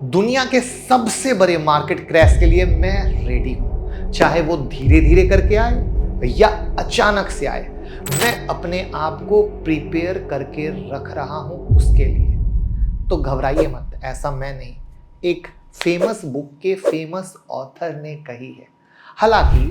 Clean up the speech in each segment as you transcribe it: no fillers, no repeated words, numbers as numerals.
दुनिया के सबसे बड़े मार्केट क्रैश के लिए मैं रेडी हूं, चाहे वो धीरे धीरे करके आए या अचानक से आए। मैं अपने आप को प्रिपेयर करके रख रहा हूं उसके लिए। तो घबराइए मत, ऐसा मैं नहीं, एक फेमस बुक के फेमस ऑथर ने कही है। हालांकि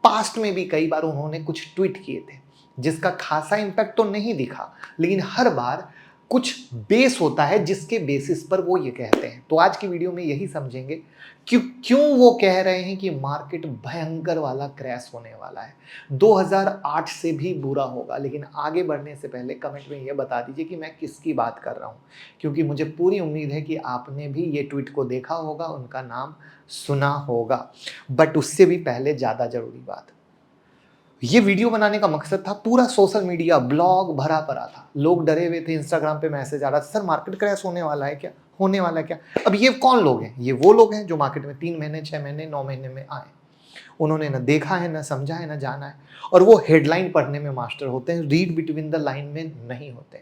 पास्ट में भी कई बार उन्होंने कुछ ट्वीट किए थे जिसका खासा इंपैक्ट तो नहीं दिखा, लेकिन हर बार कुछ बेस होता है जिसके बेसिस पर वो ये कहते हैं। तो आज की वीडियो में यही समझेंगे कि क्यों वो कह रहे हैं कि मार्केट भयंकर वाला क्रैश होने वाला है, 2008 से भी बुरा होगा। लेकिन आगे बढ़ने से पहले कमेंट में ये बता दीजिए कि मैं किसकी बात कर रहा हूँ, क्योंकि मुझे पूरी उम्मीद है कि आपने भी ये ट्वीट को देखा होगा, उनका नाम सुना होगा। बट उससे भी पहले ज़्यादा ज़रूरी बात, ये वीडियो बनाने का मकसद था, पूरा सोशल मीडिया ब्लॉग भरा पड़ा था, लोग डरे हुए थे, इंस्टाग्राम पे मैसेज आ रहा था, सर मार्केट क्रैश होने वाला है क्या, होने वाला है क्या। अब ये कौन लोग हैं? ये वो लोग हैं जो मार्केट में 3 महीने 6 महीने 9 महीने में आए, उन्होंने ना देखा है, ना समझा है, ना जाना है, और वो हेडलाइन पढ़ने में मास्टर होते हैं, रीड बिटवीन द लाइन में नहीं होते।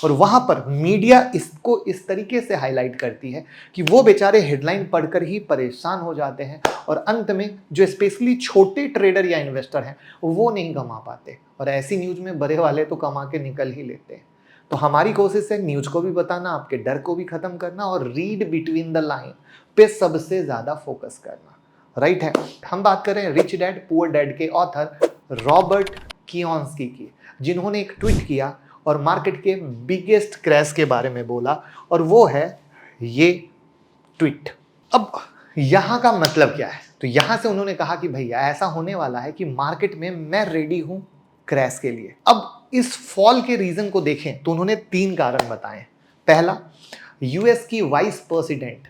और वहां पर मीडिया इसको इस तरीके से हाईलाइट करती है कि वो बेचारे हेडलाइन पढ़कर ही परेशान हो जाते हैं, और अंत में जो स्पेशली छोटे ट्रेडर या इन्वेस्टर हैं वो नहीं कमा पाते, और ऐसी न्यूज में बड़े वाले तो कमा के निकल ही लेते हैं। तो हमारी कोशिश है न्यूज को भी बताना, आपके डर को भी खत्म करना, और रीड बिटवीन द लाइन पे सबसे ज्यादा फोकस करना। राइट है। हम बात कर रहे हैं रिच डैड पुअर डैड के ऑथर रॉबर्ट कियोसाकी की, जिन्होंने एक ट्वीट किया और मार्केट के बिगेस्ट क्रैश के बारे में बोला, और वो है ये ट्वीट। अब यहां का मतलब क्या है? तो यहां से उन्होंने कहा कि भैया ऐसा होने वाला है कि मार्केट में मैं रेडी हूं क्रैश के लिए। अब इस फॉल के रीजन को देखें तो उन्होंने 3 कारण बताए। पहला, यूएस की वाइस प्रेसिडेंट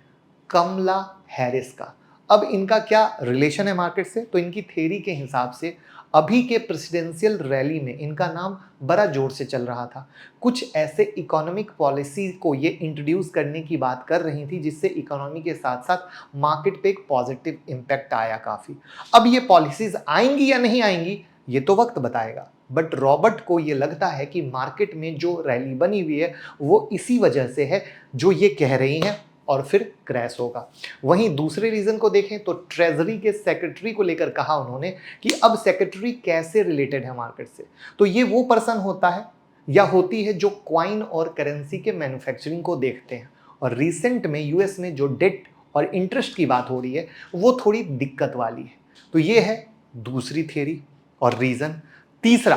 कमला हैरिस का। अब इनका क्या रिलेशन है मार्केट से? तो इनकी थ्योरी के हिसाब से अभी के प्रेसिडेंशियल रैली में इनका नाम बड़ा जोर से चल रहा था। कुछ ऐसे इकोनॉमिक पॉलिसी को ये इंट्रोड्यूस करने की बात कर रही थी जिससे इकोनॉमी के साथ साथ मार्केट पे एक पॉजिटिव इम्पैक्ट आया काफ़ी। अब ये पॉलिसीज आएंगी या नहीं आएंगी ये तो वक्त बताएगा, बट रॉबर्ट को ये लगता है कि मार्केट में जो रैली बनी हुई है वो इसी वजह से है जो ये कह रही हैं, और फिर क्रैश होगा। वहीं दूसरे रीजन को देखें तो ट्रेजरी के सेक्रेटरी को लेकर कहा उन्होंने कि अब सेक्रेटरी कैसे रिलेटेड है मार्केट से। तो ये वो पर्सन होता है या होती है जो क्वाइन और करेंसी के मैन्युफैक्चरिंग को देखते हैं, और रिसेंट में यूएस में जो डेट और इंटरेस्ट की बात हो रही है वो थोड़ी दिक्कत वाली है। तो ये है दूसरी थियरी और रीजन। तीसरा,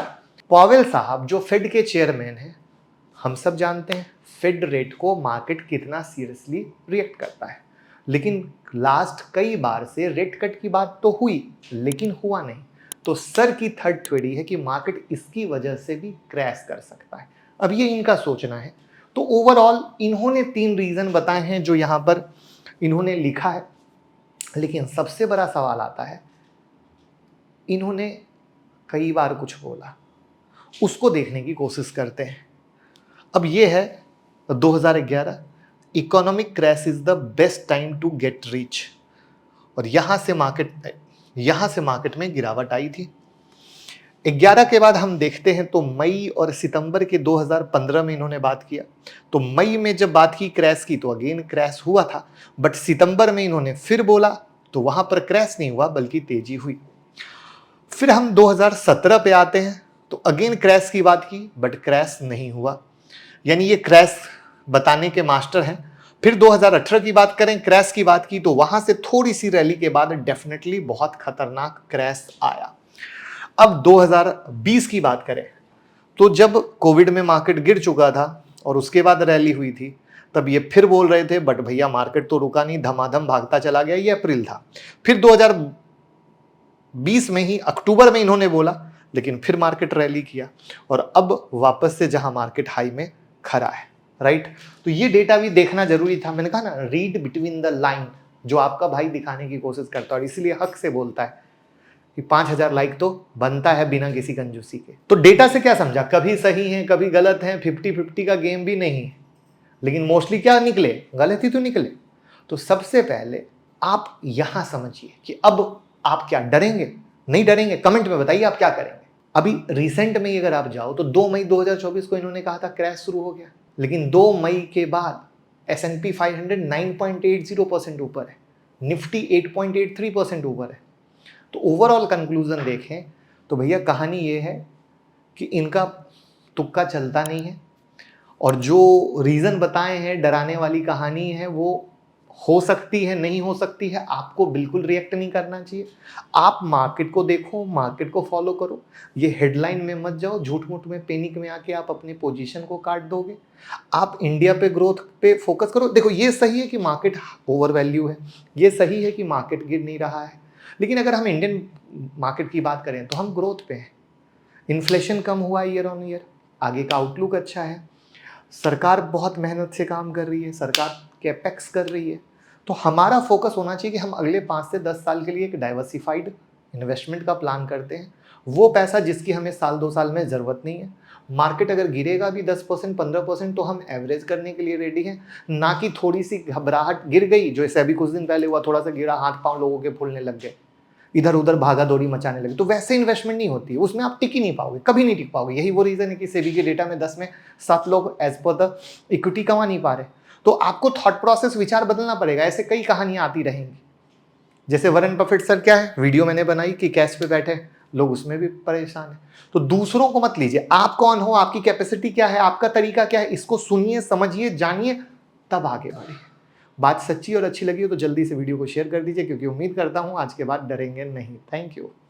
पॉवेल साहब जो फेड के चेयरमैन हैं, हम सब जानते हैं फेड रेट को मार्केट कितना सीरियसली रिएक्ट करता है, लेकिन लास्ट कई बार से रेट कट की बात तो हुई लेकिन हुआ नहीं। तो सर की थर्ड थ्योरी है कि मार्केट इसकी वजह से भी क्रैश कर सकता है। अब ये इनका सोचना है। तो ओवरऑल इन्होंने 3 रीजन बताए हैं जो यहाँ पर इन्होंने लिखा है, लेकिन सबसे बड़ा सवाल आता है, इन्होंने कई बार कुछ बोला, उसको देखने की कोशिश करते हैं। अब ये है 2011, economic crash is the best time to get rich, और यहां से मार्केट में गिरावट आई थी। 11 के बाद हम देखते हैं तो मई और सितंबर के 2015 में इन्होंने बात किया। तो मई में जब बात की क्रैश की तो अगेन क्रैश हुआ था, बट सितंबर में इन्होंने फिर बोला तो वहां पर क्रैश नहीं हुआ बल्कि तेजी हुई। फिर हम 2017 पे आते हैं तो अगेन क्रैश की बात की बट क्रैश नहीं हुआ, यानी ये क्रैश बताने के मास्टर हैं। फिर 2018 की बात करें, क्रैश की बात की तो वहां से थोड़ी सी रैली के बाद डेफिनेटली बहुत खतरनाक क्रैश आया। अब 2020 की बात करें तो जब कोविड में मार्केट गिर चुका था और उसके बाद रैली हुई थी, तब ये फिर बोल रहे थे बट भैया मार्केट तो रुका नहीं, धमाधम भागता चला गया। ये अप्रैल था। फिर 2020 में ही अक्टूबर में इन्होंने बोला, लेकिन फिर मार्केट रैली किया, और अब वापस से जहां मार्केट हाई में खड़ा है। राइट। तो ये डेटा भी देखना जरूरी था। मैंने कहा ना, रीड बिटवीन द लाइन, जो आपका भाई दिखाने की कोशिश करता है, और इसीलिए हक से बोलता है कि 5000 लाइक तो बनता है बिना किसी कंजूसी के। तो डेटा से क्या समझा? कभी सही है कभी गलत है, 50-50 का गेम भी नहीं है, लेकिन मोस्टली क्या निकले? गलत ही तो निकले। तो सबसे पहले आप यहां समझिए कि अब आप क्या डरेंगे? नहीं डरेंगे? कमेंट में बताइए आप क्या करेंगे। अभी रिसेंट में अगर आप जाओ तो 2 मई 2024 को इन्होंने कहा था क्रैश शुरू हो गया, लेकिन 2 मई के बाद S&P 500 9.80% ऊपर है, निफ्टी 8.83% ऊपर है। तो ओवरऑल कंक्लूजन देखें तो भैया कहानी ये है कि इनका तुक्का चलता नहीं है, और जो रीज़न बताए हैं डराने वाली कहानी है वो हो सकती है, नहीं हो सकती है, आपको बिल्कुल रिएक्ट नहीं करना चाहिए। आप मार्केट को देखो, मार्केट को फॉलो करो, ये हेडलाइन में मत जाओ, झूठ मूठ में पैनिक में आके आप अपनी पोजीशन को काट दोगे। आप इंडिया पे ग्रोथ पे फोकस करो। देखो ये सही है कि मार्केट ओवर वैल्यू है, ये सही है कि मार्केट गिर नहीं रहा है, लेकिन अगर हम इंडियन मार्केट की बात करें तो हम ग्रोथ पे हैं। इन्फ्लेशन कम हुआ ईयर ऑन ईयर, आगे का आउटलुक अच्छा है, सरकार बहुत मेहनत से काम कर रही है, सरकार कैपेक्स कर रही है। तो हमारा फोकस होना चाहिए कि हम अगले 5 से 10 साल के लिए एक डाइवर्सिफाइड इन्वेस्टमेंट का प्लान करते हैं, वो पैसा जिसकी हमें साल 2 साल में ज़रूरत नहीं है। मार्केट अगर गिरेगा भी 10% 15% तो हम एवरेज करने के लिए रेडी हैं, ना कि थोड़ी सी घबराहट गिर गई, जो ऐसे अभी कुछ दिन पहले हुआ, थोड़ा सा गिरा, हाथ पांव लोगों के फूलने लग गए, इधर उधर भागा दौड़ी मचाने लगे, तो वैसे इन्वेस्टमेंट नहीं होती है, उसमें आप टिक ही नहीं पाओगे, कभी नहीं टिक पाओगे। यही वो रीज़न है कि सेबी के डेटा में 10 में 7 लोग एज पर द इक्विटी कमा नहीं पा रहे। तो आपको थॉट प्रोसेस, विचार बदलना पड़ेगा। ऐसे कई कहानियां आती रहेंगी, जैसे वरुण बफेट सर, क्या है वीडियो मैंने बनाई कि कैश पे बैठे लोग, उसमें भी परेशान है। तो दूसरों को मत लीजिए, आप कौन हो, आपकी कैपेसिटी क्या है, आपका तरीका क्या है, इसको सुनिए, समझिए, जानिए, तब आगे बढ़िए। बात सच्ची और अच्छी लगी हो तो जल्दी से वीडियो को शेयर कर दीजिए, क्योंकि उम्मीद करता हूं आज के बाद डरेंगे नहीं। Thank you.